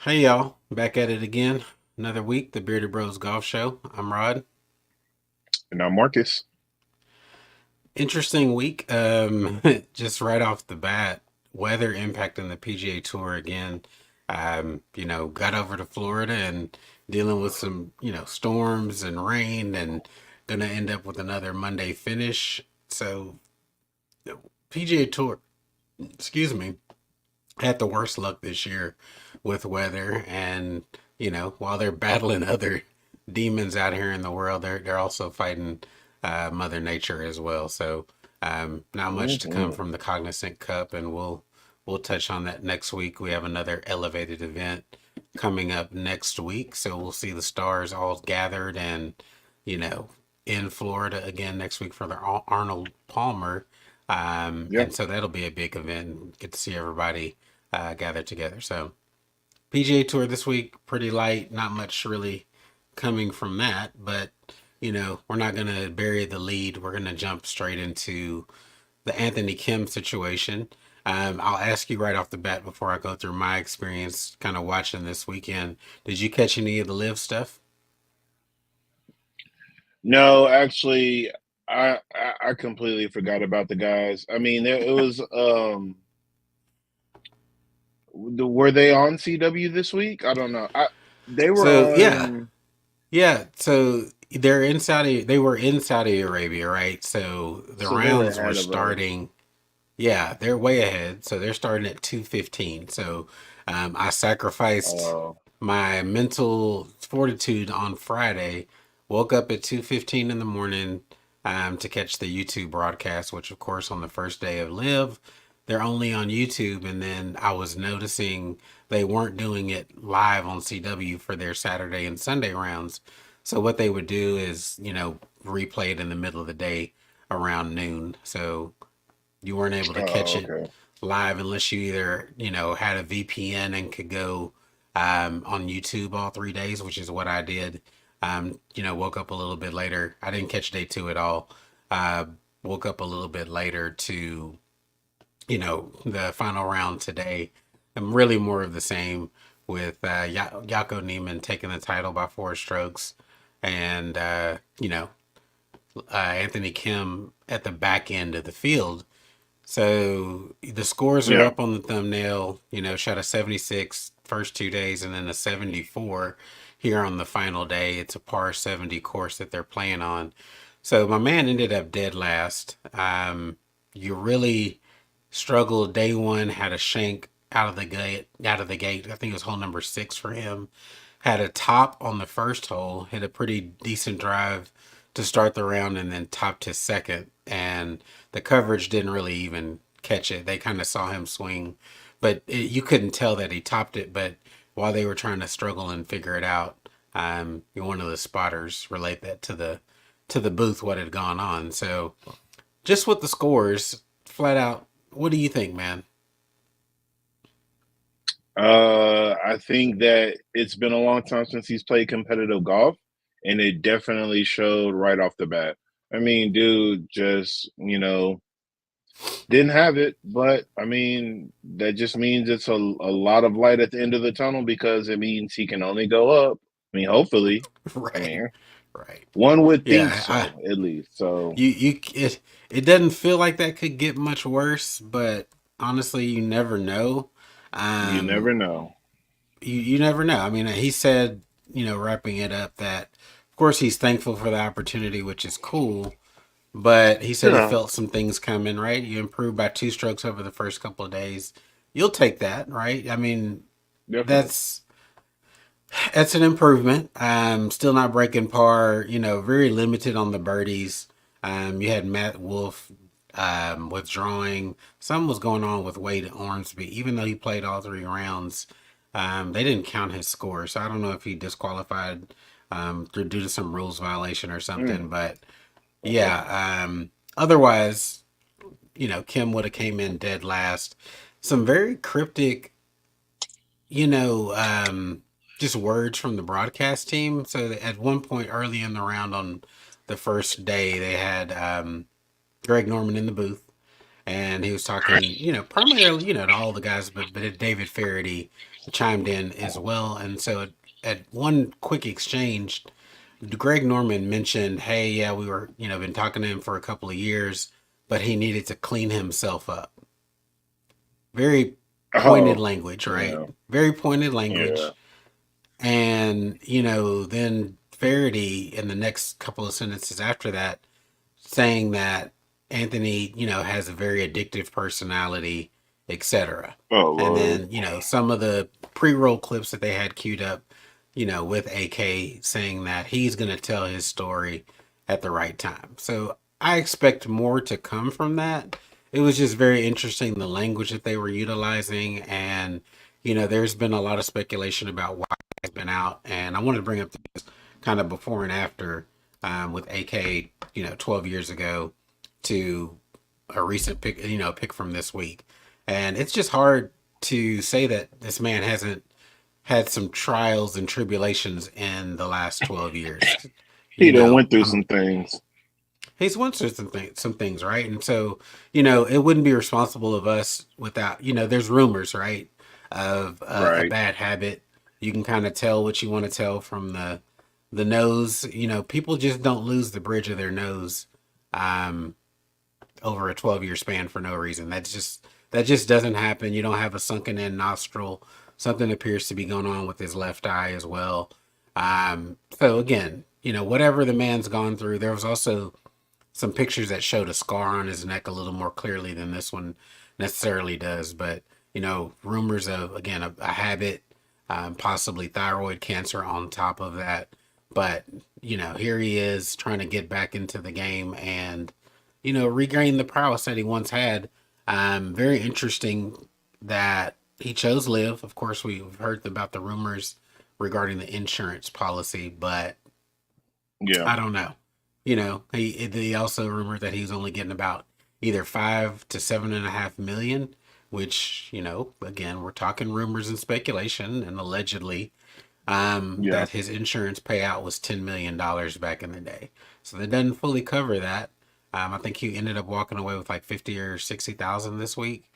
Hey y'all, back at it again. Another week, the Bearded Bros Golf Show. I'm Rod. And now Marcus. Interesting week. Just right off the bat, weather impacting the PGA Tour again. Got over to Florida and dealing with some, storms and rain and gonna end up with another Monday finish. So the PGA Tour, excuse me, had the worst luck this year with weather, and while they're battling other demons out here in the world, they're also fighting Mother Nature as well. So not much to come Hmm. from the Cognizant Cup, and we'll touch on that next week. We have another elevated event coming up next week, so we'll see the stars all gathered and you know in Florida again next week for the Arnold Palmer. Yeah. And so that'll be a big event. Get to see everybody gathered together. So PGA Tour this week, pretty light. Not much really coming from that, but we're not gonna bury the lead. We're gonna jump straight into the Anthony Kim situation. I'll ask you right off the bat before I go through my experience, kind of watching this weekend. Did you catch any of the live stuff? No, actually, I completely forgot about the guys. I mean, it was were they on CW this week? I don't know. They were So yeah, on. yeah. So they're in Saudi. They were in Saudi Arabia, right? So the So they were rounds were ahead of us. starting. Yeah, they're way ahead. So they're starting at 2:15. So I sacrificed Oh, my mental fortitude on Friday. Woke up at 2:15 in the morning to catch the YouTube broadcast, which of course on the first day of Live, they're only on YouTube. And then I was noticing they weren't doing it live on CW for their Saturday and Sunday rounds. So what they would do is, replay it in the middle of the day around noon. So you weren't able to catch oh, it okay. live unless you either had a VPN and could go on YouTube all 3 days, which is what I did. Woke up a little bit later. I didn't catch day two at all. Uh, Woke up a little bit later to the final round today. And really more of the same with Yako Neiman taking the title by 4 strokes, and Anthony Kim at the back end of the field. So the scores are Yeah. up on the thumbnail. Shot a 76 first 2 days and then a 74 here on the final day. It's a par 70 course that they're playing on. So my man ended up dead last. You really struggled day one, had a shank out of the gate. Out of the gate, I think it was hole number 6 for him. Had a top on the first hole, hit a pretty decent drive to start the round, and then topped his second. And the coverage didn't really even catch it. They kind of saw him swing, but you couldn't tell that he topped it. But while they were trying to struggle and figure it out, one of the spotters relayed that to the booth what had gone on. So just with the scores, flat out, what do you think, man? I think that it's been a long time since he's played competitive golf, and it definitely showed right off the bat. I mean, dude, just didn't have it, but I mean, that just means it's a lot of light at the end of the tunnel because it means he can only go up. I mean, hopefully. I Right, mean, right. one would think Yeah, I so, at least. So, you it doesn't feel like that could get much worse, but honestly, you never know. you Um, never know. you never know. I mean, he said, wrapping it up, that of course he's thankful for the opportunity, which is cool. But he said he Yeah, felt some things coming. Right, you improved by 2 strokes over the first couple of days. You'll take that, right? I mean, definitely. that's that's an improvement. Still not breaking par. Very limited on the birdies. You had Matt Wolf withdrawing. Something was going on with Wade Ormsby, even though he played all 3 rounds. They didn't count his score, so I don't know if he disqualified due to some rules violation or something. Mm, But okay. yeah, otherwise, Kim would have came in dead last. Some very cryptic you know, just words from the broadcast team. So at one point early in the round on the first day, they had Greg Norman in the booth, and he was talking, primarily, to all the guys, but David Faraday chimed in as well. And so at one quick exchange, Greg Norman mentioned, "Hey, yeah, we were, been talking to him for a couple of years, but he needed to clean himself up." Very pointed Oh, language, right? yeah, Very pointed yeah. language. And, then Faraday in the next couple of sentences after that saying that Anthony, has a very addictive personality, etc. Oh And Lord. then, some of the pre-roll clips that they had queued up, with AK saying that he's going to tell his story at the right time. So I expect more to come from that. It was just very interesting the language that they were utilizing, and there's been a lot of speculation about why he's been out, and I wanted to bring up this kind of before and after with AK, 12 years ago to a recent pick, pick from this week. And it's just hard to say that this man hasn't had some trials and tribulations in the last 12 years. He done went through I'm some things. he's went through some things, right? And so, it wouldn't be responsible of us without, there's rumors, right, of a Right. bad habit. You can kind of tell what you want to tell from the nose. People just don't lose the bridge of their nose um, over a 12-year span for no reason. That just doesn't happen. You don't have a sunken in nostril. Something appears to be going on with his left eye as well. So again, whatever the man's gone through, there was also some pictures that showed a scar on his neck a little more clearly than this one necessarily does. But rumors of, again, a habit, possibly thyroid cancer on top of that. But here he is trying to get back into the game and regain the prowess that he once had. Very interesting that he chose live. Of course, we've heard about the rumors regarding the insurance policy, but Yeah. I don't know. He also rumored that he was only getting about either 5 to 7.5 million, which, again, we're talking rumors and speculation, and allegedly, Yeah. that his insurance payout was $10 million back in the day. So that doesn't fully cover that. I think he ended up walking away with like 50 or 60,000 this week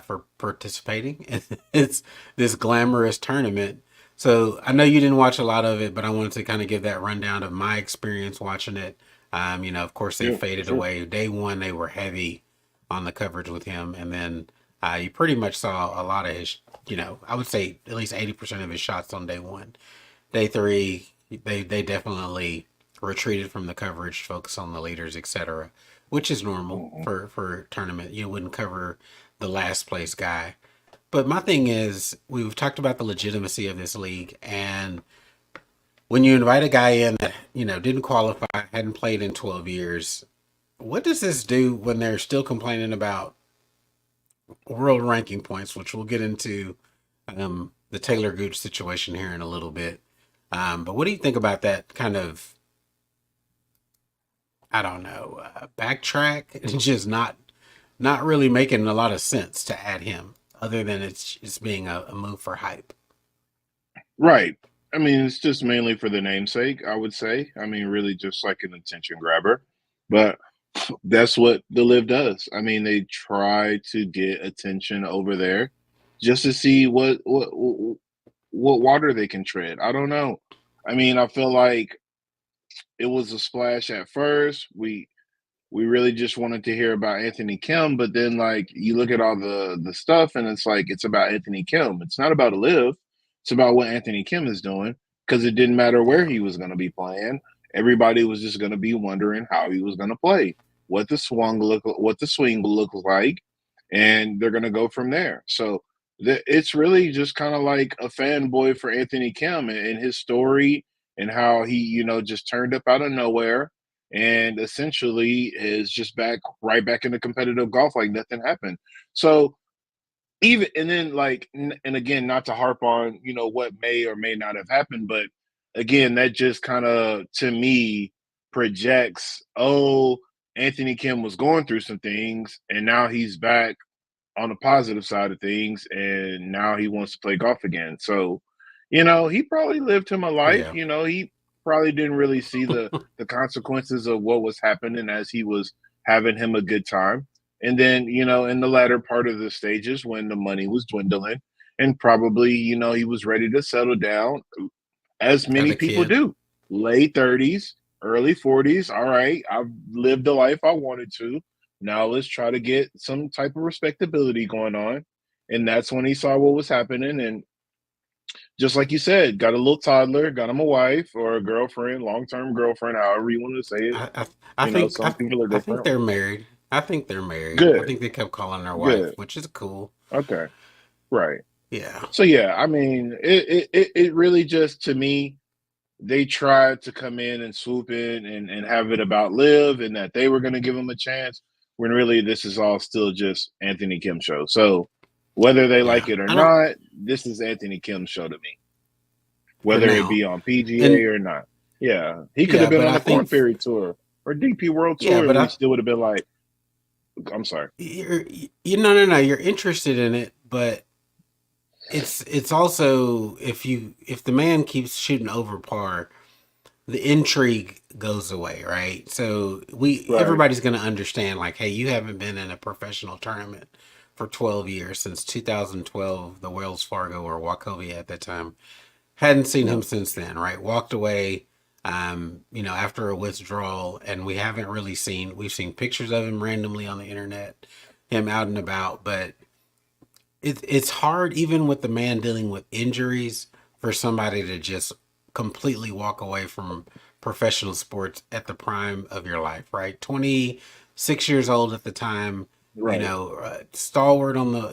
for participating in it's this glamorous tournament. So I know you didn't watch a lot of it, but I wanted to kind of give that rundown of my experience watching it. Of course, they Yeah, for faded sure. away. Day one, they were heavy on the coverage with him, and then you pretty much saw a lot of his. I would say at least 80% of his shots on day one. Day three, they definitely retreated from the coverage, focus on the leaders, etc., which is normal Mhm. for tournament. You wouldn't cover the last place guy. But my thing is, we've talked about the legitimacy of this league, and when you invite a guy in that didn't qualify, hadn't played in 12 years, what does this do when they're still complaining about world ranking points, which we'll get into the Taylor Gooch situation here in a little bit. But what do you think about that kind of, I don't know, backtrack? It's just not really making a lot of sense to add him, other than it's just being a move for hype. Right. I mean, it's just mainly for the namesake, I would say. I mean, really just like an attention grabber. But that's what the live does. I mean, they try to get attention over there just to see what water they can tread. I don't know. I mean, I feel like it was a splash at first. We really just wanted to hear about Anthony Kim, but then like you look at all the stuff and it's like it's about Anthony Kim. It's not about a live. It's about what Anthony Kim is doing because it didn't matter where Yeah, he was going to be playing. Everybody was just going to be wondering how he was going to play, what the swing will look like, and they're going to go from there. So it's really just kind of like a fanboy for Anthony Kim and his story and how he just turned up out of nowhere and essentially is just back right back into competitive golf like nothing happened. So even and then like and again, not to harp on what may or may not have happened, but again, that just kind of to me projects, oh, Anthony Kim was going through some things and now he's back on the positive side of things and now he wants to play golf again. So he probably lived him a life. yeah, He probably didn't really see the consequences of what was happening as he was having him a good time. And then, in the latter part of the stages when the money was dwindling and probably, he was ready to settle down, as Have many a people kid. do. Late 30s, early 40s. All right, I've lived the life I wanted to. Now let's try to get some type of respectability going on. And that's when he saw what was happening. And just like you said, got a little toddler, got him a wife or a girlfriend, long term girlfriend, however you want to say it. I I, I think Some people are I think different. they're married. I think they're married. I Good, think they kept calling her wife, good. which is cool. Okay, right. Yeah. So yeah, I mean, it really just, to me, they tried to come in and swoop in and have it about Liv and that they were going to give him a chance, when really this is all still just Anthony Kim show. So whether they like Yeah. it or I don't not, this is Anthony Kim's show to me, for whether it now. be on PGA And or not. Yeah, he could have yeah, been but on I the Corn think Ferry Tour or DP World yeah, Tour, and but we still would have been like, I'm sorry. you're you no, you're interested in it, but it's also if the man keeps shooting over par, the intrigue goes away, right? So we Right. everybody's going to understand like, hey, you haven't been in a professional tournament for 12 years since 2012, the Wells Fargo or Wachovia at that time. Hadn't seen Yeah. him since then, right? Walked away after a withdrawal, and we haven't really seen we've seen pictures of him randomly on the internet, him out and about, but it's hard even with the man dealing with injuries for somebody to just completely walk away from professional sports at the prime of your life, right? 26 years old at the time, Right. stalwart on the,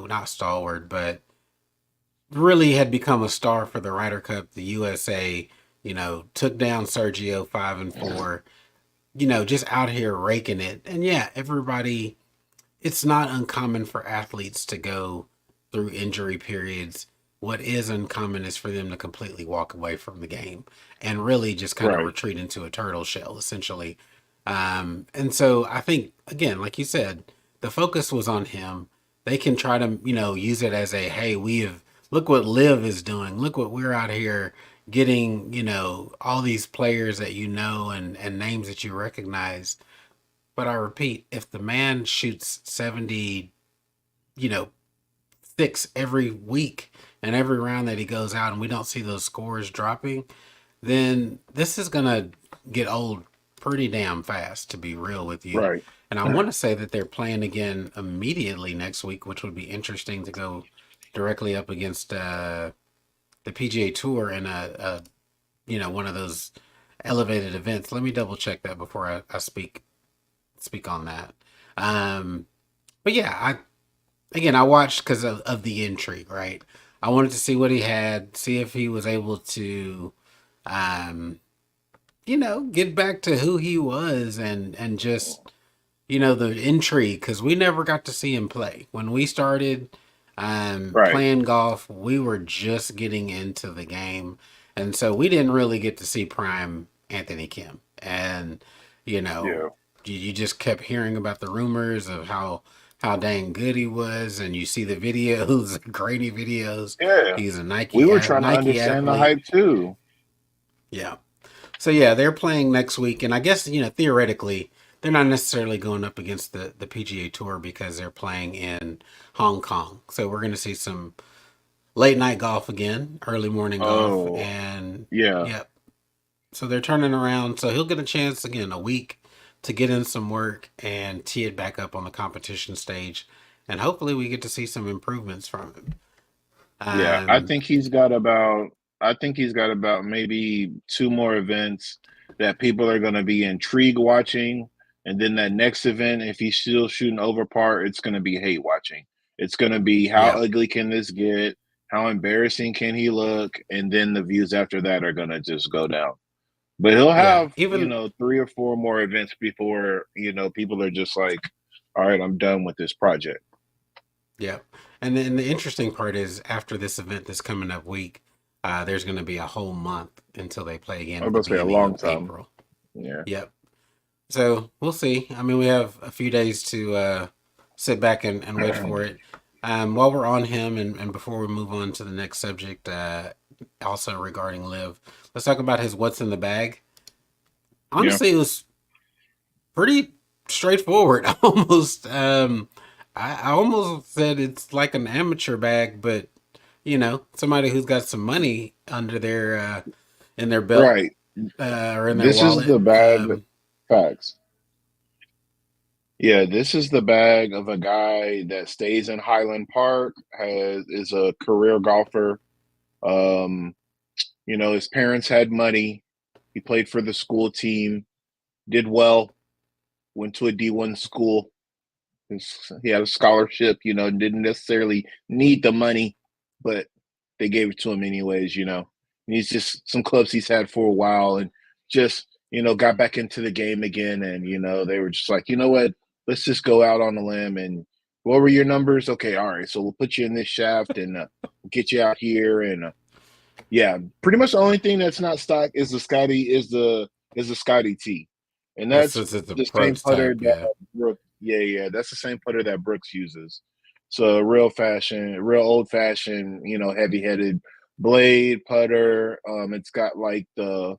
not stalwart, but really had become a star for the Ryder Cup, the USA, took down Sergio 5-4, just out here raking it. And yeah, everybody, it's not uncommon for athletes to go through injury periods. What is uncommon is for them to completely walk away from the game and really just kind of Right. retreat into a turtle shell, essentially. And so I think, again, like you said, the focus was on him. They can try to, use it as a, hey, we have, look what Liv is doing. Look what we're out here getting, all these players that and names that you recognize. But I repeat, if the man shoots 70, you know, six every week and every round that he goes out and we don't see those scores dropping, then this is going to get old pretty damn fast, to be real with you. Right. And I want to say that they're playing again immediately next week, which would be interesting to go directly up against the PGA Tour in one of those elevated events. Let me double check that before I speak on that. Um, but yeah, I watched because of the intrigue, right? I wanted to see what he had, see if he was able to, um, get back to who he was and just the intrigue because we never got to see him play when we started Right. playing golf. We were just getting into the game, and so we didn't really get to see prime Anthony Kim. And you know, Yeah. you just kept hearing about the rumors of how dang good he was, and you see the videos, grainy videos. Yeah. He's a We were trying to Nike understand the athlete. hype too. Yeah. So yeah, they're playing next week, and I guess theoretically they're not necessarily going up against the PGA Tour because they're playing in Hong Kong. So we're going to see some late night golf again, early morning golf, Oh, and yeah. yep. So they're turning around. So he'll get a chance again a week to get in some work and tee it back up on the competition stage, and hopefully we get to see some improvements from him. Yeah. Um, I think he's got about maybe two more events that people are going to be intrigued watching. And then that next event, if he's still shooting over par, it's going to be hate watching. It's going to be, how yeah, ugly can this get? How embarrassing can he look? And then the views after that are going to just go down. But he'll yeah. have, Even three or four more events before, people are just like, all right, I'm done with this project. Yeah. And then the interesting part is after this event this coming up week, there's going to be a whole month until they play again I was at the about to say a beginning long of time. April. Yeah. Yep. So we'll see. I mean, we have a few days to sit back and wait for it. While we're on him, and before we move on to the next subject, also regarding Liv, let's talk about his what's in the bag. Yeah. Honestly, it was pretty straightforward. I almost said it's like an amateur bag, but somebody who's got some money under their in their belt Right. or in their This is wallet. the bag. Facts. Yeah, this is the bag of a guy that stays in Highland Park, has is a career golfer. Um, his parents had money. He played for the school team, did well, went to a D1 school. He had a scholarship, didn't necessarily need the money, but they gave it to him anyways. And he's just some clubs he's had for a while and just, got back into the game again. And, they were just like, you know what? Let's just go out on a limb. And what were your numbers? Okay, all right. So we'll put you in this shaft and we'll get you out here. And yeah, pretty much the only thing that's not stock is the Scotty T, and That's that's just it's a the same putter prototype, that yeah. Brooks. Yeah, that's the same putter that Brooks uses. So real old fashioned, heavy headed blade putter. It's got like the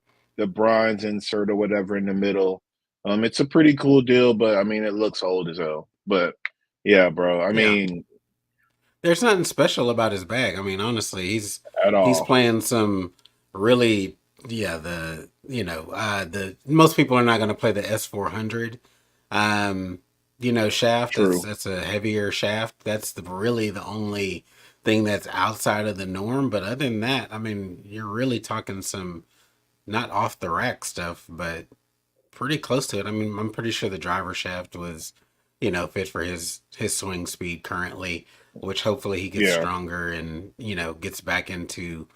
bronze insert or whatever in the middle. It's a pretty cool deal, but I mean, it looks old as hell. But yeah, bro. I Yeah. mean, There's nothing special about his bag. I mean, honestly, at he's all. playing some really yeah, the most people are not going to play the S400 shaft. That's True. that's a heavier shaft. That's really the only thing that's outside of the norm, but other than that, I mean, you're really talking some not off the rack stuff, but pretty close to it. I mean, I'm pretty sure the driver shaft was, fit for his swing speed currently, which hopefully he gets Yeah. stronger and gets back into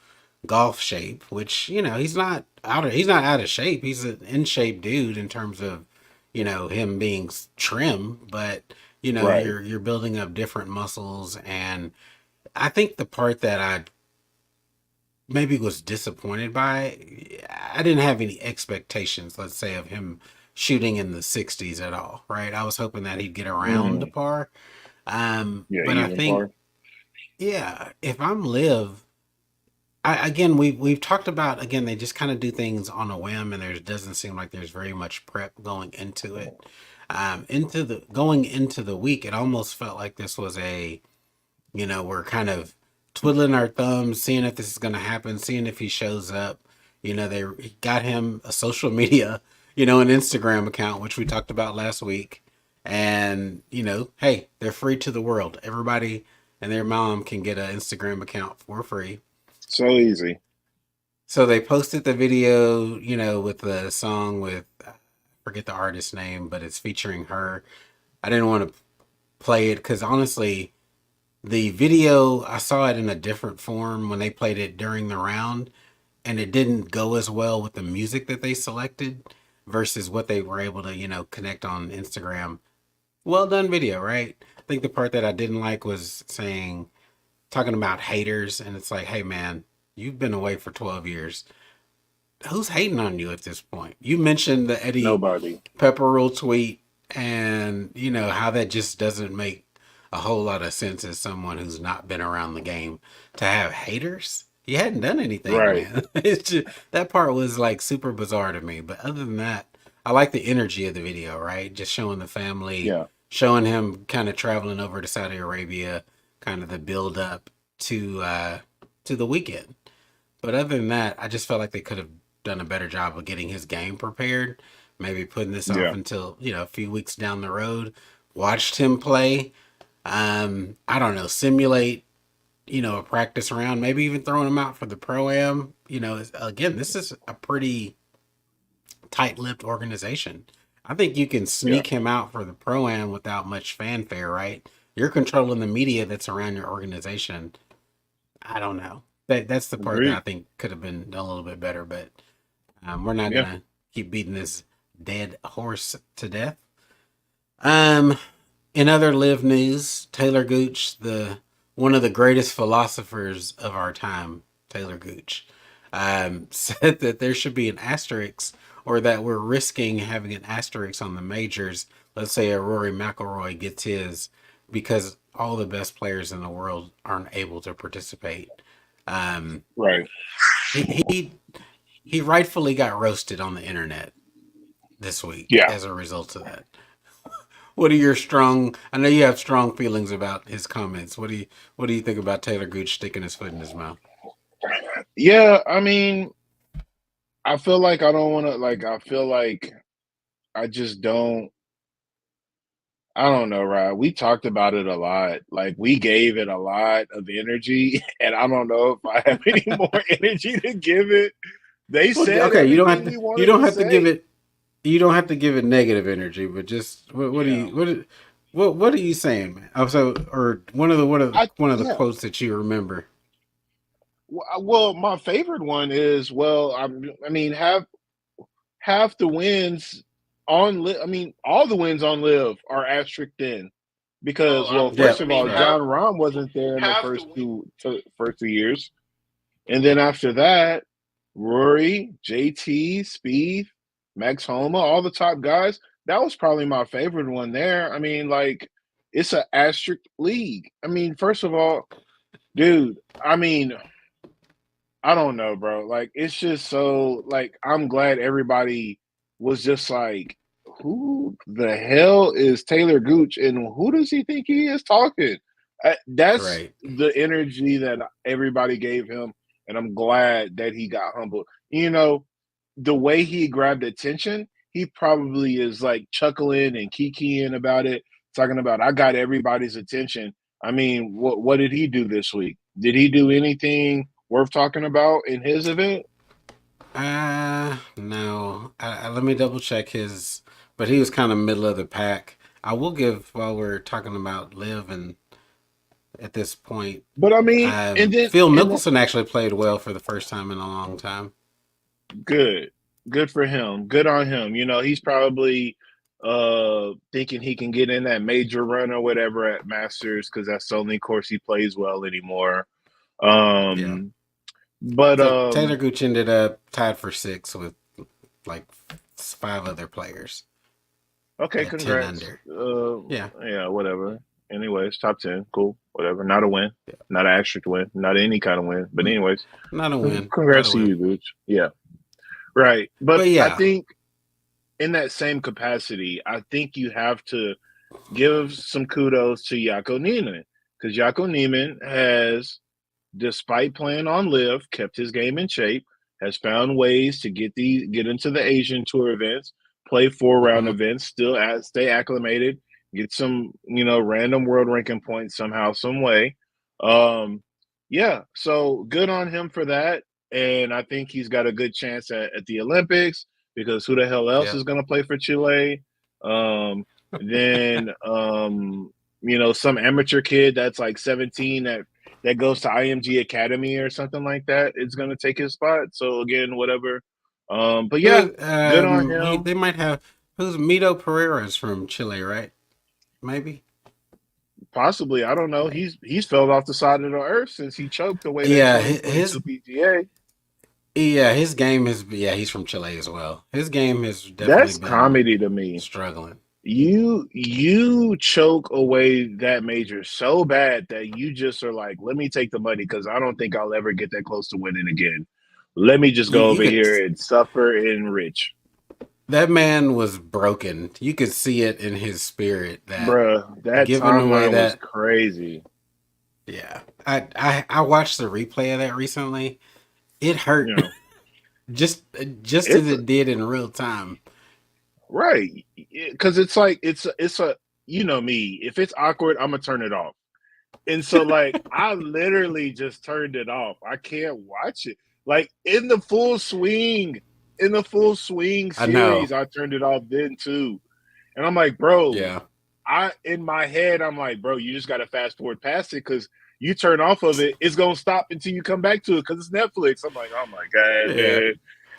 golf shape. Which he's not out of shape. He's an in shape dude in terms of him being trim, but Right. you're building up different muscles, and I think the part that I maybe was disappointed by. I didn't have any expectations, let's say, of him shooting in the 60s at all, right? I was hoping that he'd get around the Hmm. par. Yeah, But I even think, par. yeah, if I'm Live, again, we've talked about, again, they just kind of do things on a whim, and there doesn't seem like there's very much prep going into it. Going into the week, it almost felt like this was we're kind of twiddling our thumbs, seeing if this is going to happen, seeing if he shows up. They got him a social media, an Instagram account, which we talked about last week. And, hey, they're free to the world. Everybody and their mom can get an Instagram account for free. So easy. So they posted the video, with the song with, I forget the artist's name, but it's featuring her. I didn't want to play it because honestly, the video, I saw it in a different form when they played it during the round, and it didn't go as well with the music that they selected versus what they were able to, connect on Instagram. Well done video, right? I think the part that I didn't like was talking about haters, and it's like, hey man, you've been away for 12 years. Who's hating on you at this point? You mentioned the Eddie Nobody. Pepperell tweet, and how that just doesn't make a whole lot of sense as someone who's not been around the game to have haters. You hadn't done anything, Right. man. It's just, that part was like super bizarre to me. But other than that, I like the energy of the video, right? Just showing the family, Yeah. showing him kind of traveling over to Saudi Arabia, kind of the build up to the weekend. But other than that, I just felt like they could have done a better job of getting his game prepared. Maybe putting this off Yeah. until a few weeks down the road. Watched him play. I don't know, simulate a practice round. Maybe even throwing him out for the pro am. Again, this is a pretty tight-lipped organization. I think you can Yeah. sneak him out for the pro am without much fanfare, right? You're controlling the media that's around your organization. I don't know. That's the part that I Agreed. think could have been done a little bit better, but we're not Yeah. gonna keep beating this dead horse to death. Um, in other live news, Taylor Gooch, the one of the greatest philosophers of our time, Taylor Gooch, said that there should be an asterisk, or that we're risking having an asterisk on the majors. Let's say a Rory McIlroy gets his, because all the best players in the world aren't able to participate. Um, Right. he he rightfully got roasted on the internet this week Yeah. as a result of that. what are your strong? I know you have strong feelings about his comments. What do you think about Taylor Gooch sticking his foot in his mouth? Yeah, I mean, I feel like I don't want to. Like, I feel like I just don't. I don't know, Rod. We talked about it a lot. Like, we gave it a lot of energy, and I don't know if I have any more energy to give it. They Well, said okay, everything we you wanted don't to have to give say. it you don't have to give it negative energy, but just what do Yeah, you what are you saying, man? Oh, so or one of the yeah. quotes that you remember. Well, my favorite one is I mean, half the wins I mean, all the wins on live are asterisk in because, well, Yeah, first of all, right. John Rahm wasn't there in the first 2 years, and then after that, Rory, JT, Spieth, Max Homa, all the top guys. That was probably my favorite one there. I mean, like, it's an asterisk league. I mean, first of all, dude. I mean, I don't know, bro. Like, it's just so, like, I'm glad everybody was just like, who the hell is Taylor Gooch and who does he think he is talking? That's Right. the energy that everybody gave him, and I'm glad that he got humbled. You know, the way he grabbed attention, he probably is like chuckling and kikiing about it, talking about, I got everybody's attention. I mean, what did he do this week? Did he do anything worth talking about in his event? No. Let me double check his, but he was kind of middle of the pack. I will give while we're talking about live and at this point, But I mean, Phil and then Mickelson actually played well for the first time in a long time. good, good for him. Good on him. You know, he's probably thinking he can get in that major run or whatever at Masters because that's the only course he plays well anymore. Yeah. Um, but So Taylor Gooch ended up tied for six with like five other players okay, at 10 congrats. under. Yeah. Yeah, whatever. Anyways, top 10, cool, whatever. Not a win, Yeah. not an asterisk win, not any kind of win. But anyways, Not a win. Not a congrats to win. you, Gooch. Yeah, right. But But I yeah. think in that same capacity, I think you have to give some kudos to Jaco Neiman because Jaco Neiman has, despite playing on live, kept his game in shape, has found ways to get into the Asian tour events, play 4 round Mm-hmm. events, still stay acclimated, get some, random world ranking points somehow, some way. Um, yeah, so good on him for that. And I think he's got a good chance at the Olympics because who the hell else Yep. is going to play for Chile? Um, then, some amateur kid that's like 17 that goes to IMG Academy or something like that is going to take his spot. So again, whatever. But yeah, good on him. They might have who's Mito Pereira's from Chile, right? Maybe. Possibly, I don't know. He's fell off the side of the earth since he choked away that Yeah, 2022 PGA. his game is he's from Chile as well. His game has definitely That's been comedy to me. struggling. You choke away that major so bad that you just are like, let me take the money because I don't think I'll ever get that close to winning again. Let me just go You over could here and suffer and rich. that man was broken. You could see it in his spirit that Bruh, that giving away timeline was that crazy. yeah. I watched the replay of that recently. It You hurt know, just just as it's it did in real time. right because it's like it's a you know me. If it's awkward, I'm gonna turn it off. And so, like, I literally just turned it off. I can't watch it. Like in the full swing I know. series, I turned it off then too. And I'm like, bro, Yeah. I in my head, I'm like, bro, you just gotta fast forward past it because you turn off of it, it's gonna stop until you come back to it because it's Netflix. I'm like, oh my god, Yeah. man,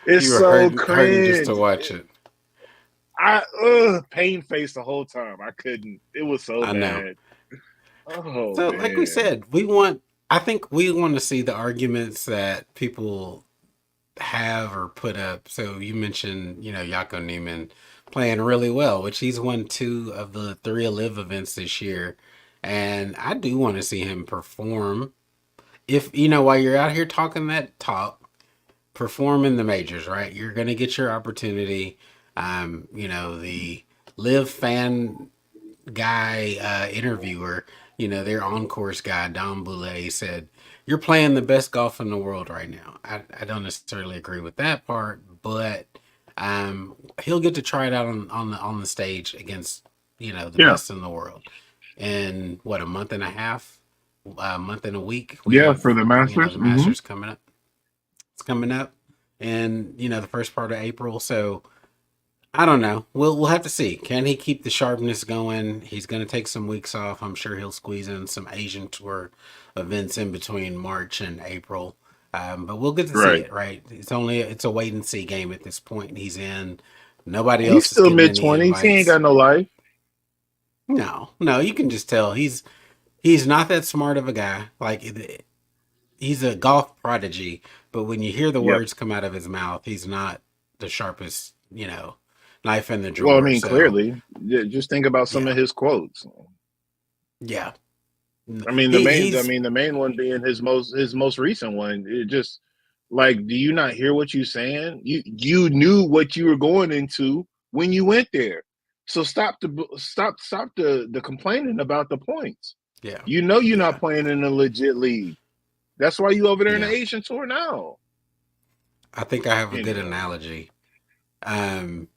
it's You were so hurting just to cringe. watch it. I pain face the whole time. I couldn't. It was so I know. bad. Oh So, like we man. said, I think we want to see the arguments that people have or put up. So, you mentioned, Jaco Neiman playing really well, which he's won two of the three live events this year. And I do want to see him perform. If, while you're out here talking that talk, perform in the majors, right? You're going to get your opportunity. The live fan guy interviewer, their on course guy, Don Boulay, said, "You're playing the best golf in the world right now." I don't necessarily agree with that part, but he'll get to try it out on the stage against the Yeah, best in the world. In what, a month and a half, a month and a week, we yeah, have for the Masters. the Hmm. Masters coming up. It's coming up, and the first part of April. So I don't know. We'll have to see. Can he keep the sharpness going? He's going to take some weeks off. I'm sure he'll squeeze in some Asian tour events in between March and April. But we'll get to see Right. it. Right? It's a wait and see game at this point. He's in. Nobody He's else is still getting mid any twenties. He ain't invites. got no life. No, no, you can just tell he's not that smart of a guy. Like, he's a golf prodigy, but when you hear the Yep. words come out of his mouth, he's not the sharpest, knife in the Well, I drawer. mean, So clearly, just think about some yeah, of his quotes. yeah. I mean, He he's the main one being his most recent one. It just like, do you not hear what you saying? You knew what you were going into when you went there. So stop the complaining about the points. Yeah, You know you're not yeah, playing in a legit league. That's why you over there in the yeah. Asian tour now. I think I have a good Anyway, analogy. Um,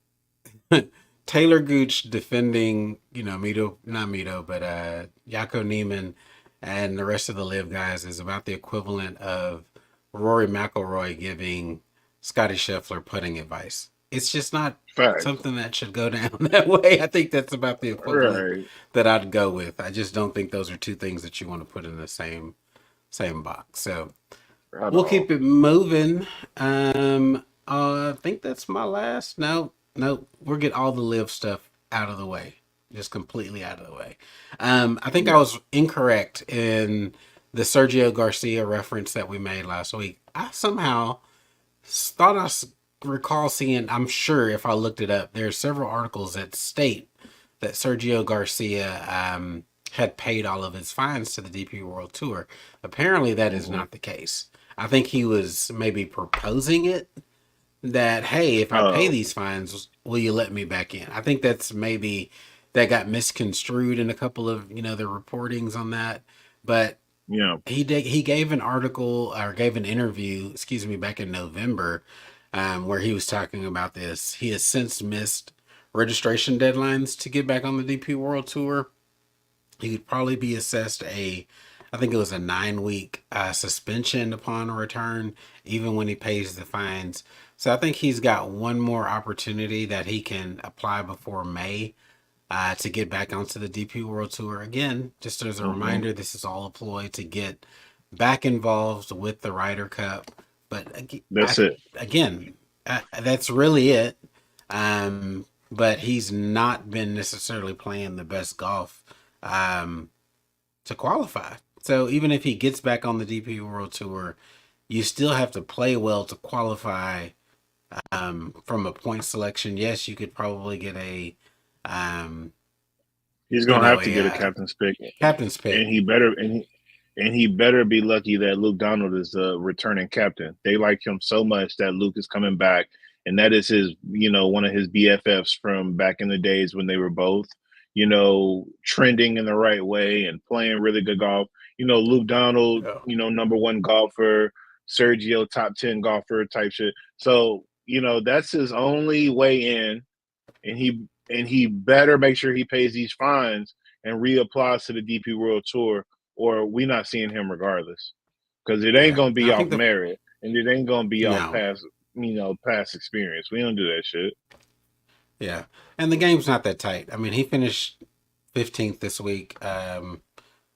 Taylor Gooch defending, Mito, not Mito, but Yako Neiman and the rest of the live guys is about the equivalent of Rory McIlroy giving Scotty Scheffler putting advice. It's just not facts. something that should go down that way. I think that's about the equivalent Right. that I'd go with. I just don't think those are two things that you want to put in the same box. So At we'll all. keep it moving. I think that's my last. No, no, we'll get all the live stuff out of the way, just completely out of the way. I think I Yeah. was incorrect in the Sergio Garcia reference that we made last week. I somehow thought recall seeing. I'm sure if I looked it up, there are several articles that state that Sergio Garcia had paid all of his fines to the DP World Tour. Apparently, that is Hmm. not the case. I think he was maybe proposing it that, hey, if I pay Oh, these fines, will you let me back in? I think that's maybe that got misconstrued in a couple of the reportings on that. But yeah. he gave an article or gave an interview, excuse me, back in November, where he was talking about this. He has since missed registration deadlines to get back on the DP World Tour. He could probably be assessed I think it was a 9 week suspension upon return, even when he pays the fines. So I think he's got one more opportunity that he can apply before May to get back onto the DP World Tour. Again, just as a Hmm. reminder, this is all a ploy to get back involved with the Ryder Cup. But That's it. again, that's really it. But he's not been necessarily playing the best golf um, to qualify. So even if he gets back on the DP World Tour, you still have to play well to qualify from a point selection. Yes, you could probably get um, He's gonna have to a get a captain's pick, captain's pick. and he better be lucky that Luke Donald is the returning captain. They like him so much that Luke is coming back, and that is his, one of his BFFs from back in the days when they were both, trending in the right way and playing really good golf. Luke Donald, Yeah. number one golfer, Sergio top 10 golfer type shit. So, that's his only way in, and he better make sure he pays these fines and reapplies to the DP World Tour, or we not seeing him regardless. Because it ain't Yeah. gonna be I off think merit, and it ain't gonna be off no. past past experience. We don't do that shit. Yeah. And the game's not that tight. I mean, he finished 15th this week.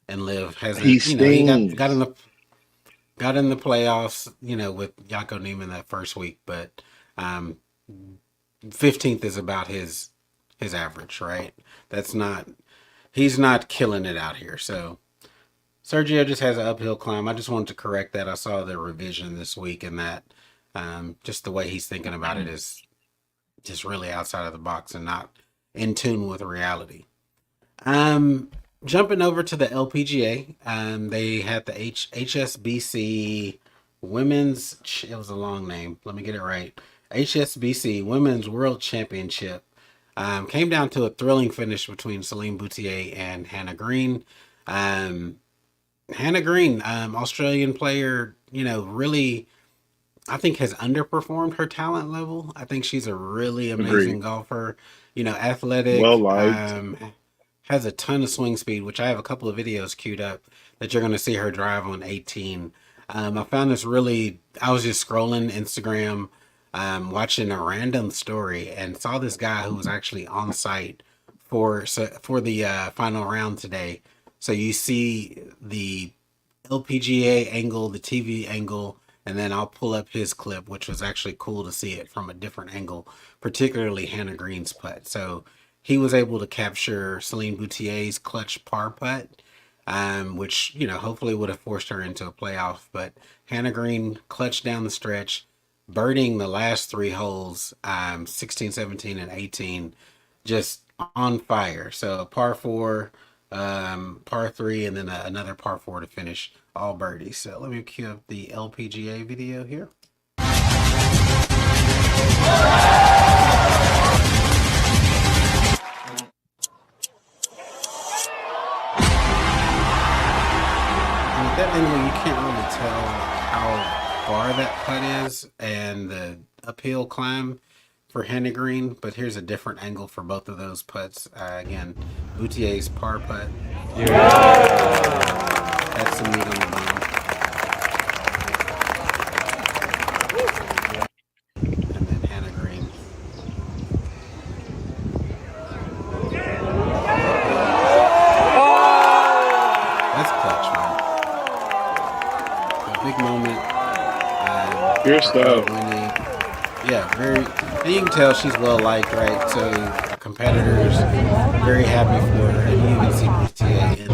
And Liv He hasn't, he stings. got in the playoffs, with Yako Neiman that first week, but um 15th is about his average, right? That's not He's not killing it out here. So Sergio just has an uphill climb. I just wanted to correct that. I saw the revision this week, and that just the way he's thinking about it is just really outside of the box and not in tune with reality. Um, Jumping over to the LPGA, they had the HSBC Women's. It was a long name. Let me get it right. HSBC Women's World Championship. Came down to a thrilling finish between Celine Boutier and Hannah Green. Um, Hannah Green, Australian player, really I think has underperformed her talent level. I think she's a really amazing Agreed. golfer. Well Athletic, liked. has a ton of swing speed, which I have a couple of videos queued up that you're going to see her drive on 18. I found this really. I was just scrolling Instagram, watching a random story, and saw this guy who was actually on site for the final round today. So you see the LPGA angle, the TV angle, and then I'll pull up his clip, which was actually cool to see it from a different angle, particularly Hannah Green's putt. So he was able to capture Celine Boutier's clutch par putt, which hopefully would have forced her into a playoff. But Hannah Green clutched down the stretch, birding the last three holes, 16, 17, and 18, just on fire. So a par four, par three, and then another par four to finish, all birdies. So let me cue up the LPGA video here. And with that angle, you can't really tell how far that putt is and the uphill climb for Hannah Green, but here's a different angle for both of those putts. Again, Boutier's par putt. That's some meat on the bone. And then Hannah Green. That's clutch, man. A big moment Pure for her stuff. winning. Yeah, very. And you can tell she's well liked, right? So competitors very happy for her, and you even see Boutier in the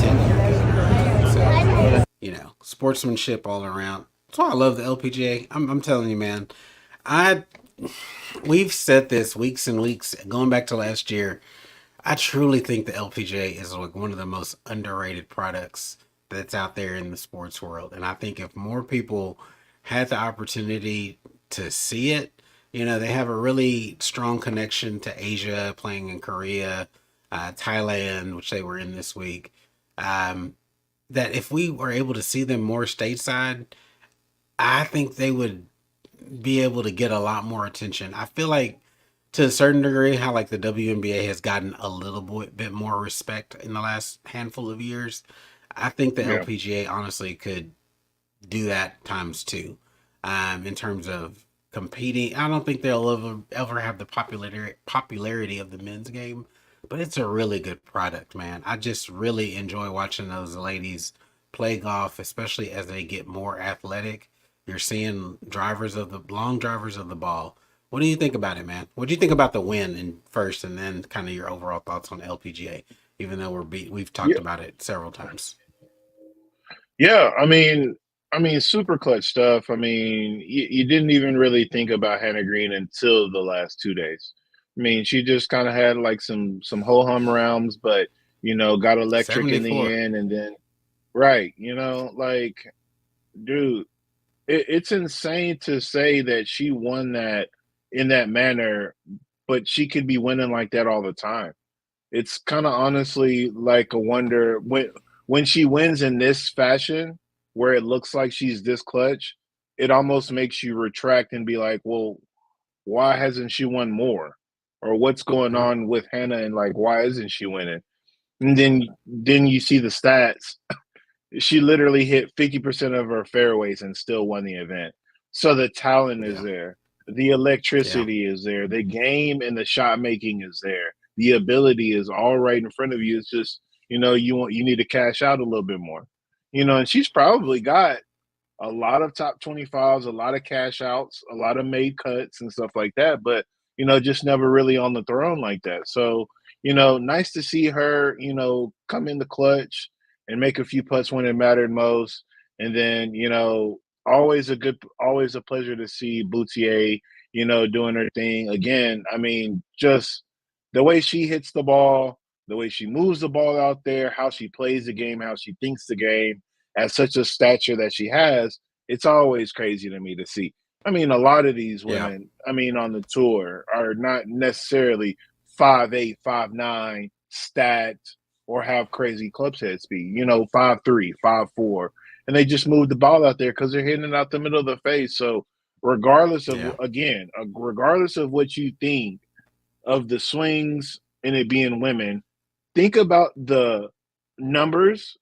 10-year giving her a hug. So sportsmanship all around. That's why I love the LPGA. I'm telling you, man. I we've said this weeks and weeks, going back to last year. I truly think the LPGA is like one of the most underrated products that's out there in the sports world. And I think if more people had the opportunity to see it, they have a really strong connection to Asia, playing in Korea, Thailand, which they were in this week. Um, that if we were able to see them more stateside, I think they would be able to get a lot more attention. I feel like to a certain degree how like the WNBA has gotten a little bit more respect in the last handful of years. I think the Yeah. LPGA honestly could do that times two, in terms of competing. I don't think they'll ever have the popularity of the men's game, but it's a really good product, man. I just really enjoy watching those ladies play golf, especially as they get more athletic. You're seeing long drivers of the ball. What do you think about it, man? What do you think about the win in first, and then kind of your overall thoughts on LPGA? Even though we've talked Yeah. about it several times. Yeah. I mean, super clutch stuff. I mean, you didn't even really think about Hannah Green until the last 2 days. I mean, she just kind of had like some ho hum rounds, but got electric in the 74. end, and then right, like, dude, it's insane to say that she won that in that manner, but she could be winning like that all the time. It's kind of honestly like a wonder when she wins in this fashion, where it looks like she's this clutch, it almost makes you retract and be like, well, why hasn't she won more? Or what's going Hmm. on with Hannah and like why isn't she winning? And then you see the stats, she literally hit 50% of her fairways and still won the event. So the talent is Yeah. there. The Yeah. electricity is there. The game and the shot making is there. The ability is all right in front of you. It's just, you need to cash out a little bit more. And she's probably got a lot of top 25s, a lot of cash outs, a lot of made cuts and stuff like that, but just never really on the throne like that. So, nice to see her, come in the clutch and make a few putts when it mattered most. And then, always a pleasure to see Boutier, doing her thing. Again, I mean, just the way she hits the ball, the way she moves the ball out there, how she plays the game, how she thinks the game at such a stature that she has, it's always crazy to me to see. I mean, a lot of these Yeah. women, I mean, on the tour are not necessarily 5'8", 5'9", stacked, or have crazy club head speed. 5'3", 5'4", and they just move the ball out there because they're hitting it out the middle of the face. So, regardless of Yeah. again, regardless of what you think of the swings and it being women, think about the numbers,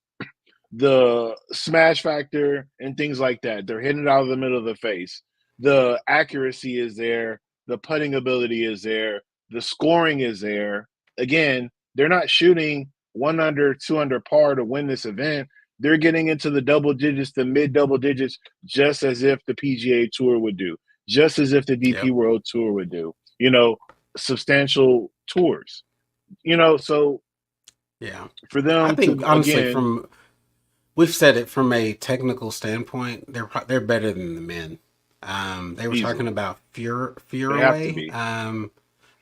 the smash factor, and things like that. They're hitting it out of the middle of the face. The accuracy is there. The putting ability is there. The scoring is there. Again, they're not shooting one under, two under par to win this event. They're getting into the double digits, the mid double digits, just as if the PGA Tour would do, just as if the DP Yep. World Tour would do. Substantial tours. So Yeah. for I them think to honestly, again, from we've said it from a technical standpoint, they're better than the men. They were talking easily, about they have to Furway, be.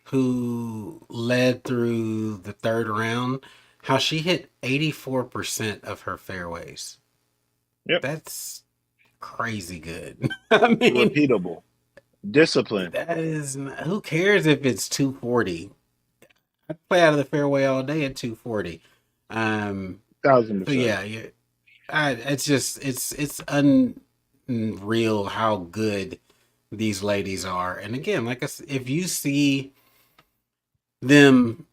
who led through the third round. How she hit 84% of her fairways. Yep. That's crazy good. I mean, Repeatable. Discipline. that is who cares if it's 240. I play out of the fairway all day at 240. Um, Thousand but percent. yeah, yeah, it's just it's unreal how good these ladies are. And again, like I said, if you see them,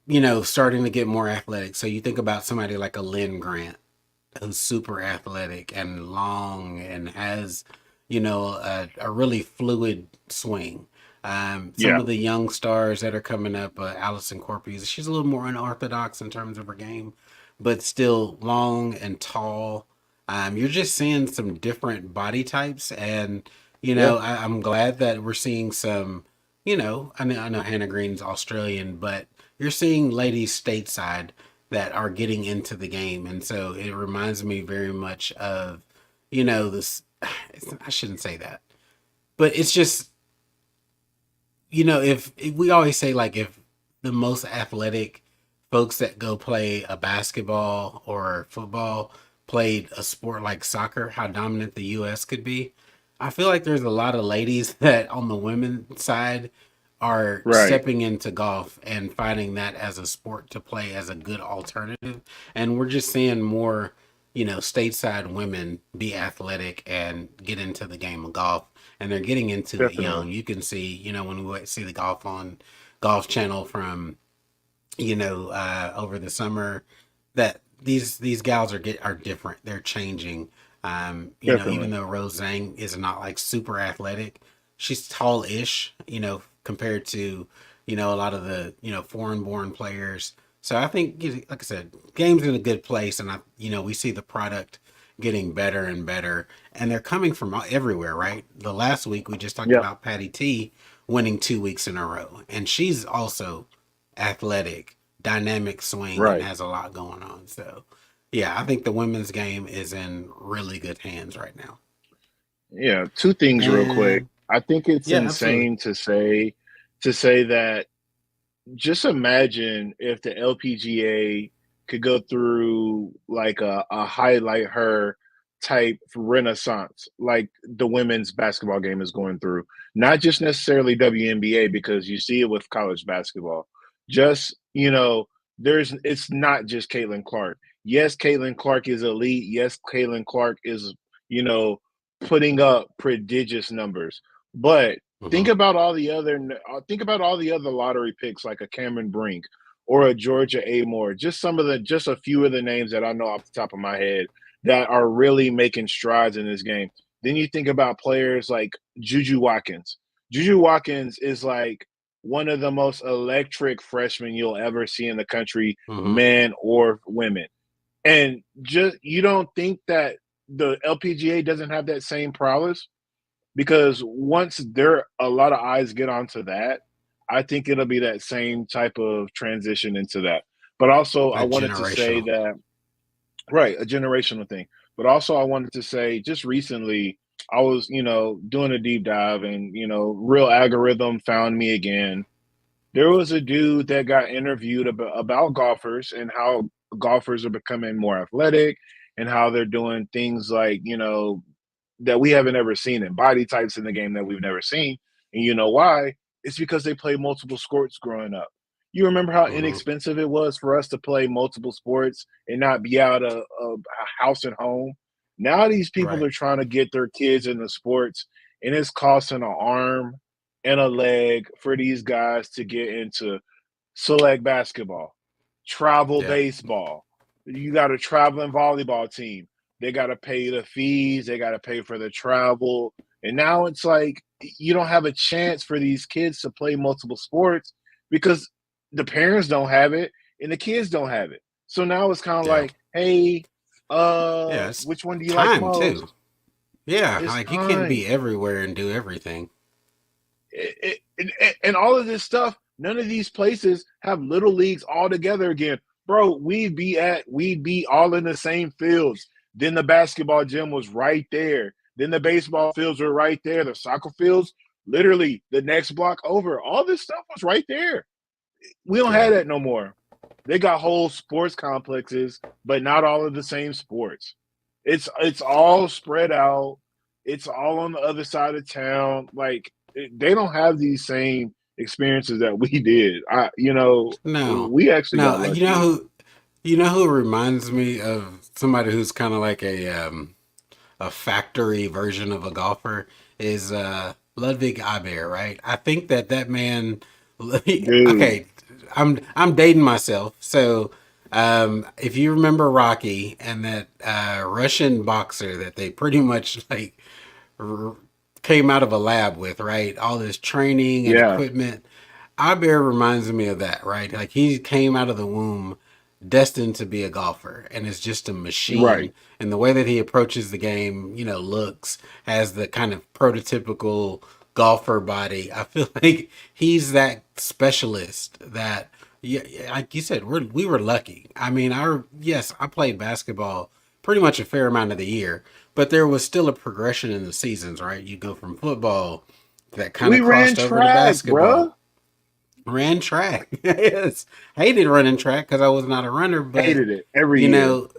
starting to get more athletic, so you think about somebody like a Lynn Grant, who's super athletic and long and has, a really fluid swing. Some Yeah. of the young stars that are coming up, Allison Corpus, she's a little more unorthodox in terms of her game, but still long and tall. You're just seeing some different body types, and Yeah. I'm glad that we're seeing some. I know Hannah Green's Australian, but you're seeing ladies stateside that are getting into the game, and so it reminds me very much of, this. I shouldn't say that, but it's just, if we always say, like, if the most athletic folks that go play a basketball or football played a sport like soccer, how dominant the U.S. could be. I feel like there's a lot of ladies that on the women's side are Right. stepping into golf and finding that as a sport to play as a good alternative. And we're just seeing more, stateside women be athletic and get into the game of golf. And they're getting into it Definitely. young. You can see, when we see the golf on Golf Channel from, over the summer, that these gals are different. They're changing. Even Definitely. though Rose Zhang is not like super athletic, she's tall-ish. Compared to a lot of the foreign-born players. So I think, like I said, game's in a good place, and we see the product getting better and better, and they're coming from everywhere. Right? The last week we just talked Yeah. about Patty T winning 2 weeks in a row, and she's also athletic, dynamic swing, and Right. has a lot going on. So, yeah, I think the women's game is in really good hands right now. Yeah. Two things real quick. And I think it's yeah, absolutely. insane to say that just imagine if the LPGA could go through like a highlight her type renaissance, like the women's basketball game is going through. Not just necessarily WNBA, because you see it with college basketball. Just, it's not just Caitlin Clark. Yes, Caitlin Clark is elite. Yes, Caitlin Clark is, you know, putting up prodigious numbers. But think Hmm. about all the other think about all the other lottery picks like a Cameron Brink or a Georgia Amore. Just a few of the names that I know off the top of my head that are really making strides in this game. Then you think about players like Juju Watkins. Juju Watkins is like one of the most electric freshmen you'll ever see in the country, Hmm. men or women. And just you don't think that the LPGA doesn't have that same prowess? Because once there a lot of eyes get onto that, I think it'll be that same type of transition into that. But also, I That wanted to say generational. that right, a generational thing. But also, I wanted to say just recently, I was doing a deep dive, and Real Algorithm found me again. There was a dude that got interviewed about golfers and how golfers are becoming more athletic and how they're doing things like that we haven't ever seen, and body types in the game that we've never seen. And you know why? It's because they played multiple sports growing up. You remember how Hmm. inexpensive it was for us to play multiple sports and not be out of a house and home? Now these people Right. are trying to get their kids into sports, and it's costing an arm and a leg for these guys to get into select basketball, travel Yeah. baseball. You got a traveling volleyball team. They got to pay the fees, they got to pay for the travel. And now it's like you don't have a chance for these kids to play multiple sports because the parents don't have it and the kids don't have it. So now it's kind of Yeah. like, hey, Yeah. It's which one do you like time too. most? Yeah. It's Like you can't be time. everywhere and do everything. And all of this stuff, none of these places have little leagues all together again. Bro, we'd be all in the same fields. Then the basketball gym was right there. Then the baseball fields were right there. The soccer fields, literally the next block over. All this stuff was right there. We don't Yeah. have that no more. They got whole sports complexes, but not all of the same sports. It's all spread out. It's all on the other side of town. Like they don't have these same experiences that we did. No. We actually got No. lucky. You know who reminds me of somebody who's kind of like a factory version of a golfer is Ludwig Aber, right? I think that that man. Dude. Okay, I'm dating myself. So, if you remember Rocky and that Russian boxer that they pretty much like r- came out of a lab with, right? All this training and Yeah. equipment. Aber reminds me of that, right? Like he came out of the womb destined to be a golfer and is just a machine. Right. And the way that he approaches the game, looks has the kind of prototypical golfer body. I feel like he's that specialist that, yeah, like you said, we were lucky. I mean, I played basketball pretty much a fair amount of the year, but there was still a progression in the seasons, right? You go from football that kind We of ran crossed over to track, basketball. bruh. Ran track. Yes. Hated running track because I was not a runner, but Hated it every you year. know,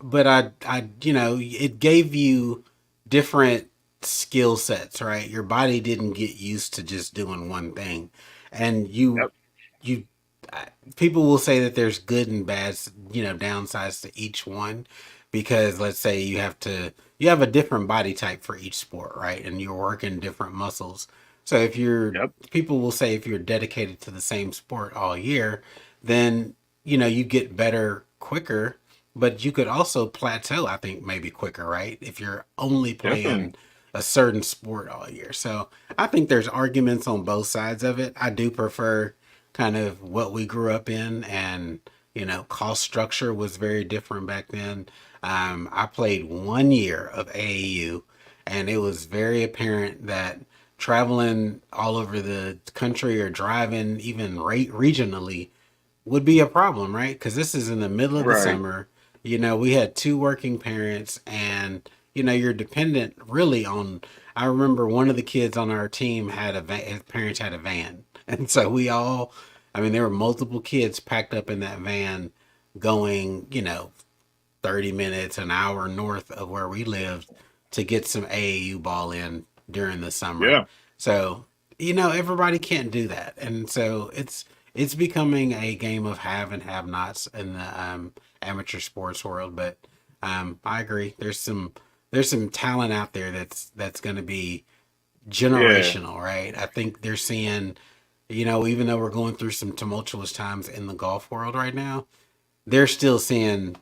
but it gave you different skill sets, right? Your body didn't get used to just doing one thing. And Yep. you, people will say that there's good and bad, downsides to each one because let's say you have a different body type for each sport, right? And you're working different muscles. So Yep. people will say if you're dedicated to the same sport all year, then, you get better quicker, but you could also plateau, I think, maybe quicker, right? If you're only Definitely. playing a certain sport all year. So I think there's arguments on both sides of it. I do prefer kind of what we grew up in, and cost structure was very different back then. I played 1 year of AAU, and it was very apparent that traveling all over the country or driving even regionally would be a problem, right? Because this is in the middle of the Right. summer. We had two working parents, and you're dependent really on. I remember one of the kids on our team had a van. His parents had a van, and so we all. I mean, there were multiple kids packed up in that van, going 30 minutes, an hour north of where we lived to get some AAU ball in during the summer. Yeah. So, everybody can't do that. And so it's becoming a game of have and have nots in the amateur sports world. But I agree. There's some talent out there that's going to be Yeah. generational, right? I think they're seeing, even though we're going through some tumultuous times in the golf world right now, they're still seeing